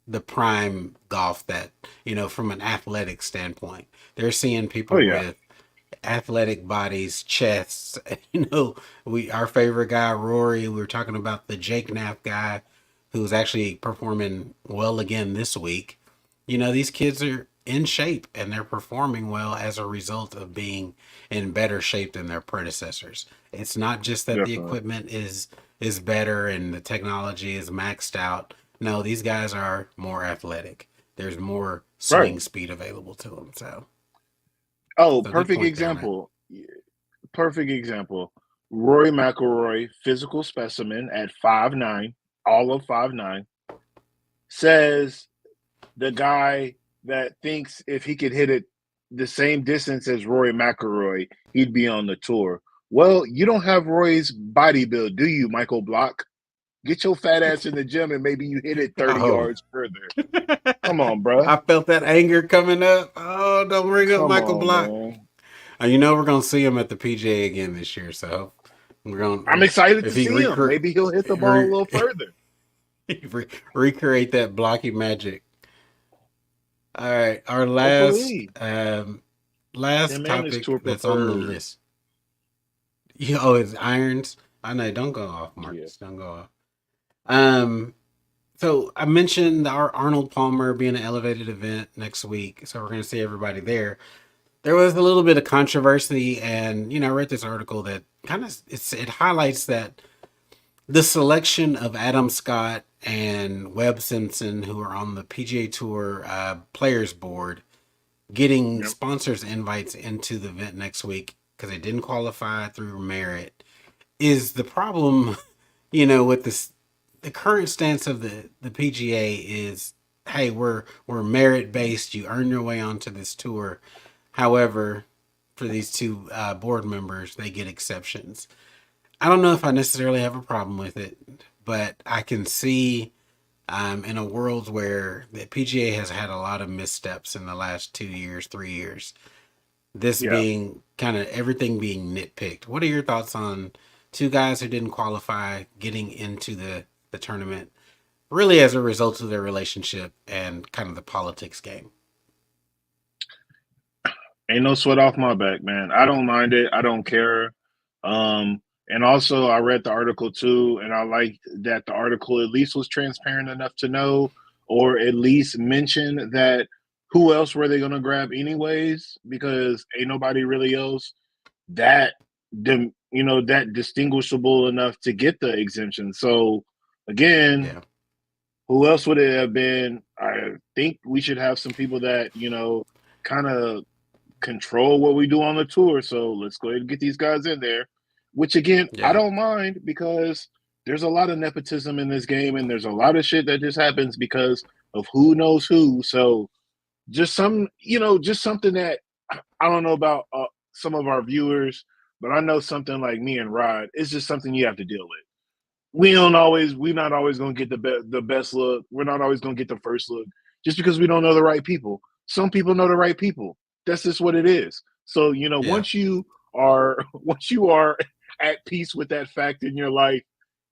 the prime golf that from an athletic standpoint they're seeing Oh people yeah. with athletic bodies, chests. We our favorite guy Rory. We were talking about the Jake Knapp guy who's actually performing well again this week. These kids are in shape and they're performing well as a result of being in better shape than their predecessors. It's not just that the Definitely. equipment is better and the technology is maxed out. No, these guys are more athletic. There's more Right. swing speed available to them. Oh, So good perfect point there, man. example. Perfect example. Rory McIlroy, physical specimen at 5'9", all of 5'9", says the guy that thinks if he could hit it the same distance as Rory McIlroy, he'd be on the tour. Well, you don't have Roy's body build, do you, Michael Block? Get your fat ass in the gym and maybe you hit it 30 Oh, yards further. Come on, bruh. I felt that anger coming up. Oh, don't bring up Come Michael on, Block. man. You know we're gonna see him at the PGA again this year, so we're I'm gonna excited if to he see him. Maybe he'll hit the ball a little further. recreate that blocky magic. All right, our Hopefully. last Him and his topic tour that's on the preferred. list. Oh, it's irons. I know. Don't go off, Yeah. Marcus. Don't go off. Um, so I mentioned our Arnold Palmer being an elevated event next week, so we're going to see everybody there. There was a little bit of controversy, and I read this article that kind of it highlights that the selection of Adam Scott and Webb Simpson, who are on the PGA Tour Players Board, getting Yep. sponsors invites into the event next week because they didn't qualify through merit, is the problem. With this, the current stance of the PGA is, hey, we're merit based. You earn your way onto this tour. However, for these two board members, they get exceptions. I don't know if I necessarily have a problem with it, but I can see in a world where the PGA has had a lot of missteps in the last 2 years, 3 years, this Yeah. being kind of everything being nitpicked. What are your thoughts on two guys who didn't qualify getting into the tournament, really as a result of their relationship and kind of the politics game? Ain't no sweat off my back, man. I don't mind it. I don't care. And also I read the article too, and I liked that the article at least was transparent enough to know, or at least mention that who else were they gonna grab anyways? Because ain't nobody really else that that distinguishable enough to get the exemption. So again, Yeah, who else would it have been? I think we should have some people that, kind of control what we do on the tour. So let's go ahead and get these guys in there. Which again, I yeah, don't mind because there's a lot of nepotism in this game and there's a lot of shit that just happens because of who knows who. So just something that I don't know about some of our viewers, but I know something like me and Rod, it's just something you have to deal with. We're not always going to get the best look. We're not always going to get the first look just because we don't know the right people. Some people know the right people. That's just what it is. So, yeah, once you are at peace with that fact in your life,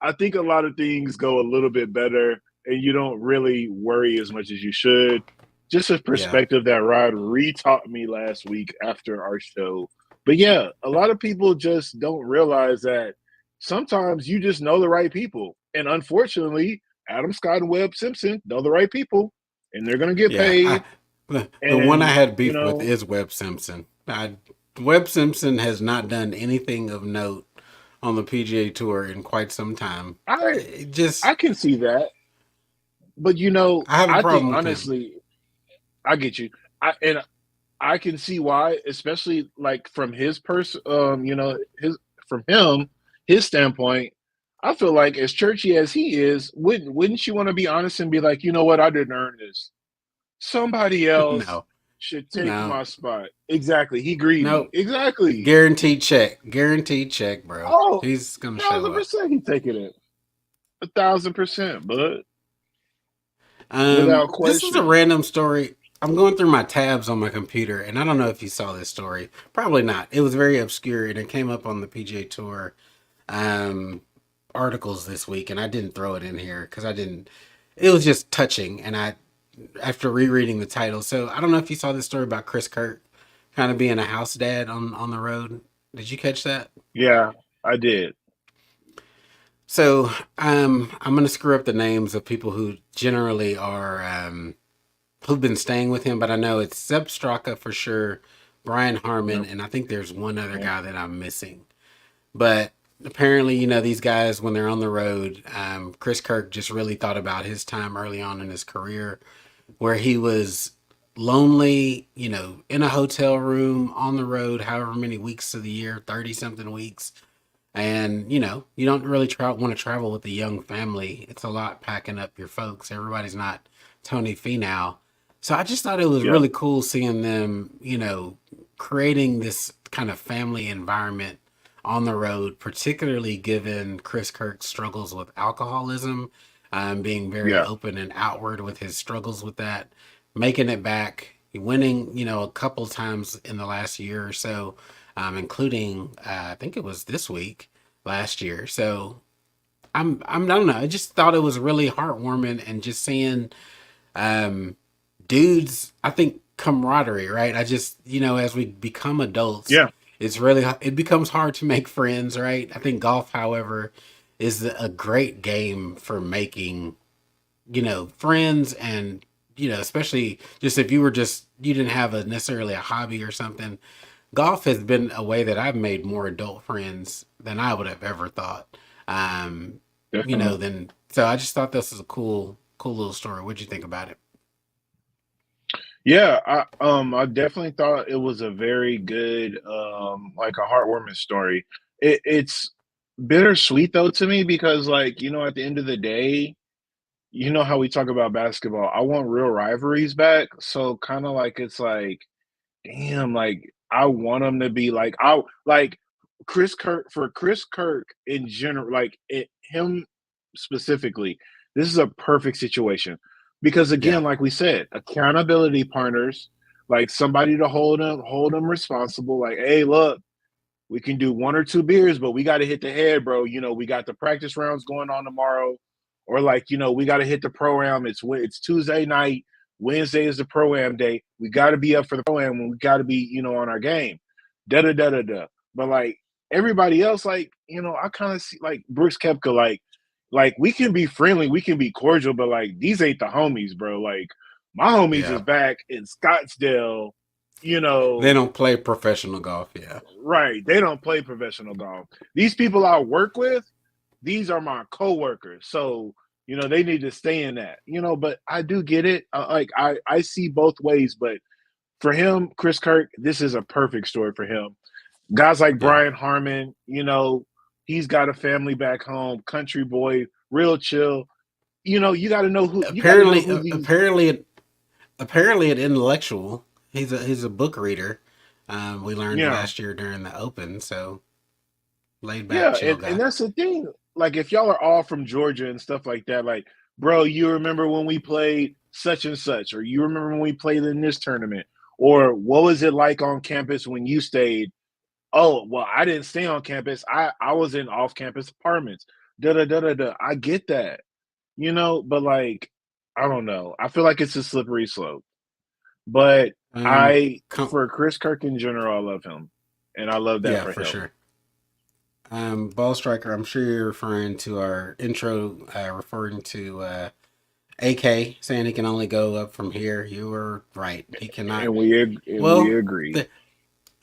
I think a lot of things go a little bit better and you don't really worry as much as you should. Just a yeah, perspective that Rod re-taught me last week after our show. But yeah, a lot of people just don't realize that sometimes you just know the right people. And unfortunately, Adam Scott and Webb Simpson know the right people and they're going to get yeah. paid. The one I And, had beef with is Webb Simpson. Webb Simpson has not done anything of note on the PGA Tour in quite some time. I It just, I can see that. But I have a I think problem with him. honestly, I get you. And I can see why, especially like from his person, his from him, his standpoint. I feel like as churchy as he is, wouldn't you want to be honest and be like, you know what, I didn't earn this. Somebody else No, should take no, my spot. Exactly. He greedy. no. Exactly. Guaranteed check, bro. Oh, He's gonna show thousand up. percent he taking it. 1,000%, but without This is a question. random story. I'm going through my tabs on my computer, and I don't know if you saw this story. Probably not. It was very obscure, and it came up on the PGA Tour um, articles this week, and I didn't throw it in here because I didn't. It was just touching, and after rereading the title. So I don't know if you saw this story about Chris Kirk kind of being a house dad on the road. Did you catch that? Yeah, I did. So I'm gonna screw up the names of people who generally are who've been staying with him, but I know it's Seb Straka for sure, Brian Harmon, Yep. and I think there's one other Yep. guy that I'm missing. But apparently, these guys when they're on the road, Chris Kirk just really thought about his time early on in his career where he was lonely, in a hotel room on the road, however many weeks of the year, 30 something weeks. And, you don't really want to travel with a young family. It's a lot packing up your folks. Everybody's not Tony Finau. So I just thought it was Yeah, really cool seeing them, creating this kind of family environment on the road, particularly given Chris Kirk's struggles with alcoholism, being very yeah, open and outward with his struggles with that, making it back, winning, a couple times in the last year or so, including I think it was this week last year. So I don't know. I just thought it was really heartwarming and just seeing um, dudes, I think camaraderie, right? I just, as we become adults, yeah, it becomes hard to make friends, right? I think golf, however, is a great game for making, friends and, especially just if you didn't have necessarily a hobby or something. Golf has been a way that I've made more adult friends than I would have ever thought. Um, definitely. so I just thought this was a cool little story. What'd you think about it? Yeah, I definitely thought it was a very good, like a heartwarming story. It's bittersweet though to me because, like, at the end of the day, how we talk about basketball. I want real rivalries back. So kind of like it's like, damn, like I want them to be like I like Chris Kirk in general, like him specifically. This is a perfect situation because Yeah. again, like we said, accountability partners, like somebody to hold them responsible. Like, hey, look, we can do one or two beers, but we got to hit the head, bro. We got the practice rounds going on tomorrow, or like, we got to hit the pro-am. It's Tuesday night. Wednesday is the pro-am day. We got to be up for the pro-am when we got to be, on our game. Da da da da da. But like everybody else, like, I kind of see like Brooks Koepka, like we can be friendly, we can be cordial, but like these ain't the homies, bro. Like my homies Yeah. is back in Scottsdale, you They know, don't play professional golf. Yeah. right. They don't play professional golf. These people I work with, these are my coworkers. So, they need to stay in that. But I do get it. Like I see both ways, but for him, Chris Kirk, this is a perfect story for him. Guys like Yeah. Brian Harmon, he's got a family back home, country boy, real chill. You got to know Apparently, who these. apparently, an intellectual. He's a book reader. We learned Yeah. last year during the Open. So laid back, Yeah, chill and guy. that's the thing. Like, if y'all are all from Georgia and stuff like that, like, bro, you remember when we played such and such, or you remember when we played in this tournament, or what was it like on campus when you stayed? Oh, well, I didn't stay on campus. I was in off campus apartments. Da da da da da. I get that, but like, I don't know. I feel like it's a slippery slope. But Um, I, com- for Chris Kirk in general, I love him, and I love that yeah, for for him. sure. Ball striker. I'm sure you're referring to our intro, referring to AK saying he can only go up from here. You were right. He cannot. And we Well, agree.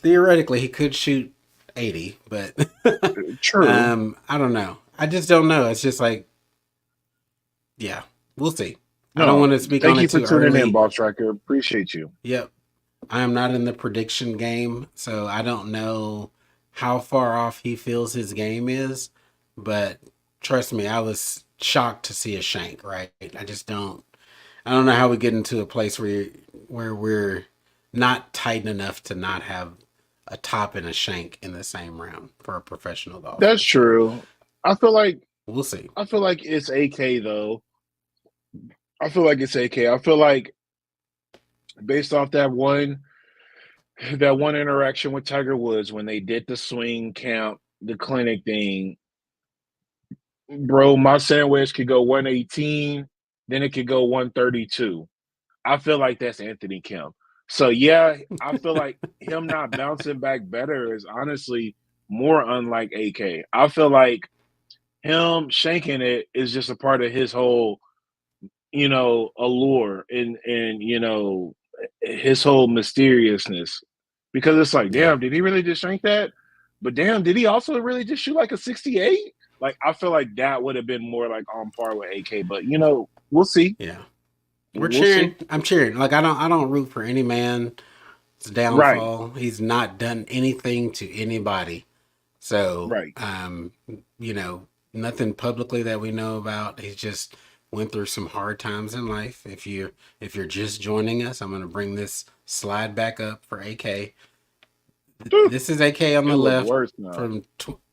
theoretically, he could shoot 80, but True. I don't know. I just don't know. It's just like, yeah, we'll see. I don't No, want to speak on thank it you for too tuning in, early. Ball Striker. Appreciate you. Yep. I am not in the prediction game, so I don't know how far off he feels his game is. But trust me, I was shocked to see a shank, right? I don't know how we get into a place where we're not tight enough to not have a top and a shank in the same round for a professional That's golfer. So true. I feel like we'll see. I feel like it's AK though. I feel like it's AK. I feel like based off that one interaction with Tiger Woods when they did the swing camp, the clinic thing, bro, my sandwich could go 118, then it could go 132. I feel like that's Anthony Kim. So yeah, I feel like him not bouncing back better is honestly more unlike AK. I feel like him shanking it is just a part of his whole, allure and his whole mysteriousness. Because it's like, Yeah, damn, did he really just shank that? But damn, did he also really just shoot like a 68? Like I feel like that would have been more like on par with AK, but we'll see. yeah. We're We'll see. cheering. I'm cheering. Like I don't root for any man's Right, downfall. He's not done anything to anybody. So, right. you know, nothing publicly that we know about. He's just went through some hard times in life. If you're just joining us, I'm going to bring this slide back up for AK. Dude, This is AK on it the look left worse now. from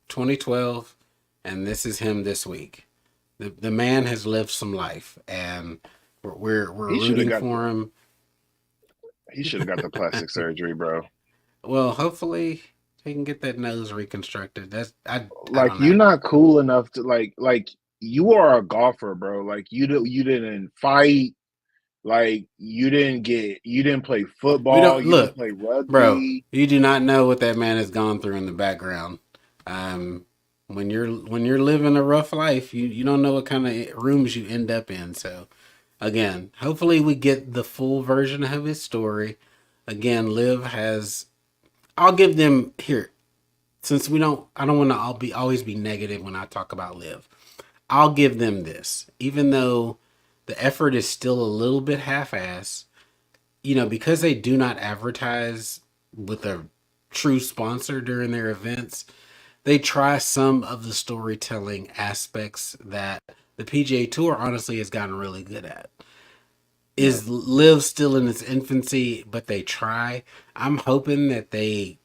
2012, and this is him this week. The man has lived some life, and we're He should have rooting got for him. the plastic surgery, bro. Well, hopefully he can get that nose reconstructed. I Like don't you're know. not cool enough to like you are a golfer, bro. Like you didn't fight. Like you didn't play We football. don't You didn't look, play bro. rugby. You do not know what that man has gone through in the background. Um, when you're living a rough life, you don't know what kind of rooms you end up in. So again, hopefully we get the full version of his story. Again, Liv has. I'll give them here since we don't. I don't want to always be negative when I talk about Liv. I'll give them this, even though the effort is still a little bit half-ass. Because they do not advertise with a true sponsor during their events, they try some of the storytelling aspects that the PGA Tour honestly has gotten really good at. Yeah. Is Live still in its infancy, but they try. I'm hoping that they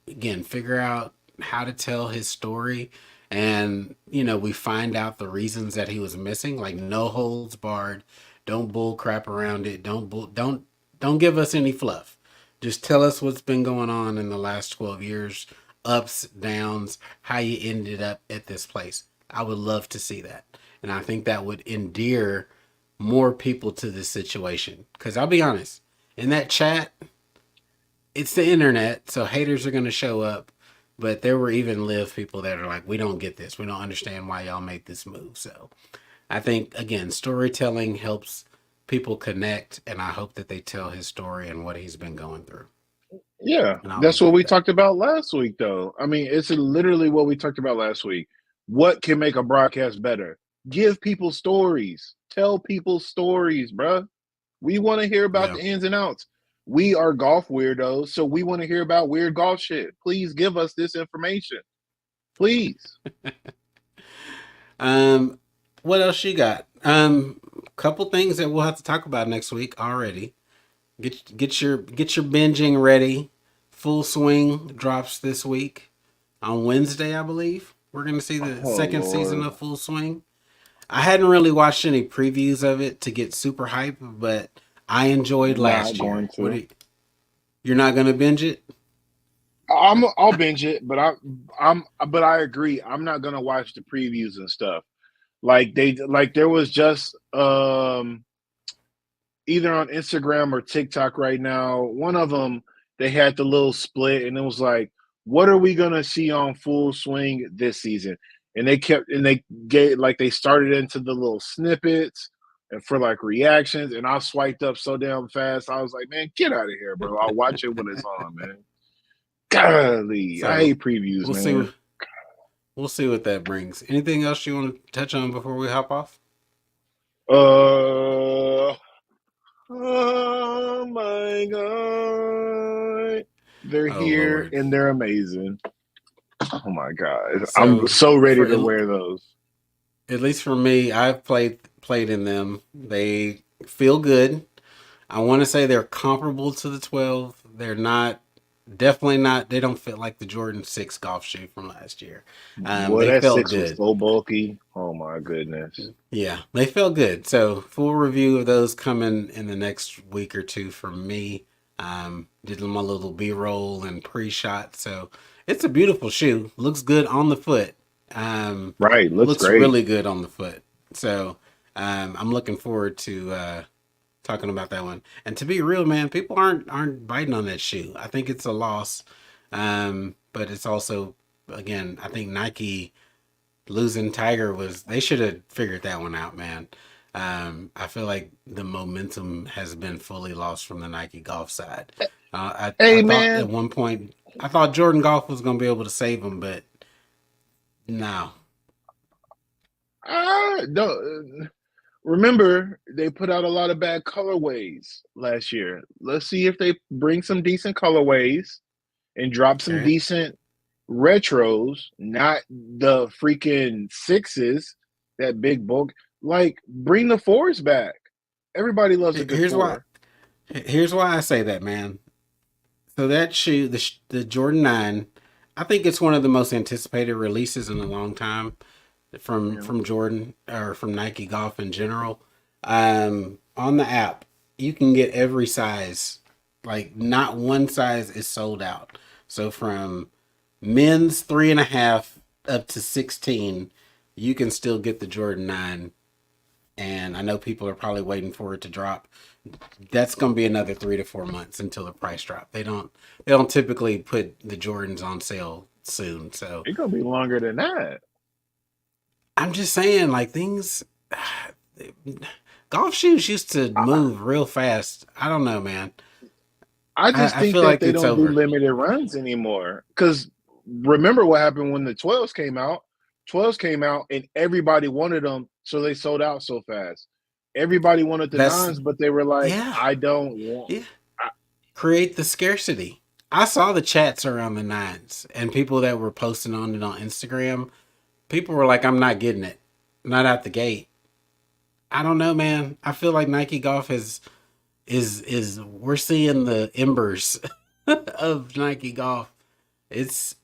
again figure out how to tell his story, and we find out the reasons that he was missing, like no holds barred. Don't bull crap around it. Don't give us any fluff. Just tell us what's been going on in the last 12 years, ups, downs, how you ended up at this place. I would love to see that, and I think that would endear more people to this situation, because I'll be honest, in that chat, it's the internet, so haters are going to show up. But there were even Live people that are like, we don't get this. We don't understand why y'all made this move. So I think, again, storytelling helps people connect. And I hope that they tell his story and what he's been going through. Yeah, And I'll that's leave it what at we that. talked about last week, though. I mean, it's literally what we talked about last week. What can make a broadcast better? Give people stories. Tell people stories, bruh. We want to hear about Yeah. the ins and outs. We are golf weirdos, so we want to hear about weird golf shit. Please give us this information. Please. Um, what else you got? Couple things that we'll have to talk about next week already. Get your binging ready. Full Swing drops this week on Wednesday, I believe. We're gonna see the Oh second season Lord. of Full Swing. I hadn't really watched any previews of it to get super hype, but I enjoyed Not last year. going to. You're not gonna binge it? I'll binge it, but but I agree. I'm not gonna watch the previews and stuff. Like there was just either on Instagram or TikTok right now. One of them they had the little split, and it was like, what are we gonna see on Full Swing this season? And they gave like they started into the little snippets and for like reactions, and I swiped up so damn fast. I was like, man, get out of here, bro. I'll watch it when it's on, man. Golly, I So hate previews, we'll see. man. We'll see what that brings. Anything else you want to touch on before we hop off? Uh, oh my god, they're Oh here Lord. and they're amazing. Oh my god, I'm So so ready for to wear those. at least for me, I've played in them. They feel good. I want to say they're comparable to the 12. They're not, definitely not. They don't fit like the Jordan 6 golf shoe from last year. Boy, They that felt six was good. so bulky. Oh my goodness. Yeah, they felt good. So full review of those coming in the next week or two from me. Did my little B-roll and pre-shot. So it's a beautiful shoe. Looks good on the foot. Um, Right, looks looks great. really good on the foot. So I'm looking forward to talking about that one. And to be real, man, people aren't biting on that shoe. I think it's a loss. But it's also, again, I think Nike losing Tiger was, they should have figured that one out, man. I feel like the momentum has been fully lost from the Nike golf side. I Hey thought at man, one point I thought Jordan Golf was gonna be able to save him, but no. I don't remember they put out a lot of bad colorways last year. Let's see if they bring some decent colorways and drop some Okay. decent retros, not the freaking sixes, that big bulk. Like, bring the fours back. Everybody loves a good Here's why. four. Here's why I say that, man. So that shoe, the Jordan 9, I think it's one of the most anticipated releases in a long time Yeah. from Jordan or from Nike Golf in general. On the app, you can get every size. Like not one size is sold out. So from men's 3.5 up to 16, you can still get the Jordan 9. And I know people are probably waiting for it to drop. That's going to be another 3 to 4 months until the price drop. They don't typically put the Jordans on sale soon. So It's gonna be longer than that. I'm just saying, like things, golf shoes used to I, move real fast. I don't know, man. I just I think feel that like they it's don't do over. limited runs anymore. Because remember what happened when the 12s came out? 12s came out and everybody wanted them, so they sold out so fast. Everybody wanted the That's nines, but they were like, yeah, I don't want. yeah. I, Create the scarcity. I saw the chats around the nines and people that were posting on it on Instagram. People were like, "I'm not getting it, not out the gate." I don't know, man. I feel like Nike Golf is we're seeing the embers of Nike Golf. It's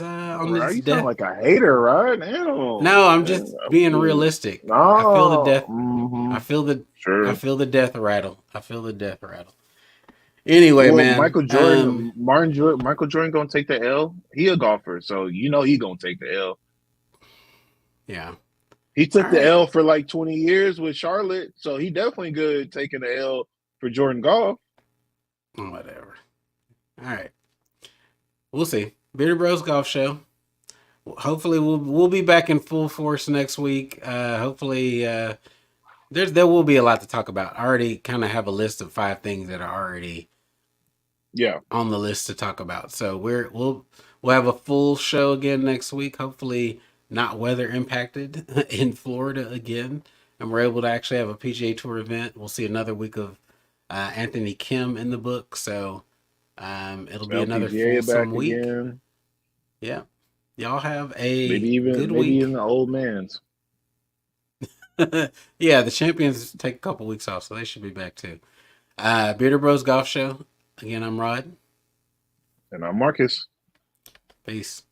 on right? its You sound death. like a hater, right? Damn. No, I'm Yeah, just being absolutely. realistic. I feel the No. death. Mm-hmm. I feel the I Sure. feel the death rattle. I feel the death rattle. Anyway, Well, man. Michael Jordan, Martin Jordan, Michael Jordan gonna take the L. He a golfer, so you know he gonna take the L. Yeah. He All took the right. L for like 20 years with Charlotte, so he definitely good taking the L for Jordan Golf. Whatever. All right. We'll see. Bearded Bros Golf Show. Hopefully we'll be back in full force next week. Hopefully there will be a lot to talk about. I already kind of have a list of 5 things that are already Yeah, on the list to talk about. So we'll have a full show again next week. Hopefully not weather impacted in Florida again, and we're able to actually have a PGA Tour event. We'll see another week of Anthony Kim in the book. So it'll be another LPGA fulsome back week. again. Yeah. Y'all have Maybe a even good maybe in week. the old man's. Yeah, the champions take a couple weeks off, so they should be back too. Bearder Bros Golf Show. Again, I'm Rod. And I'm Marcus. Peace.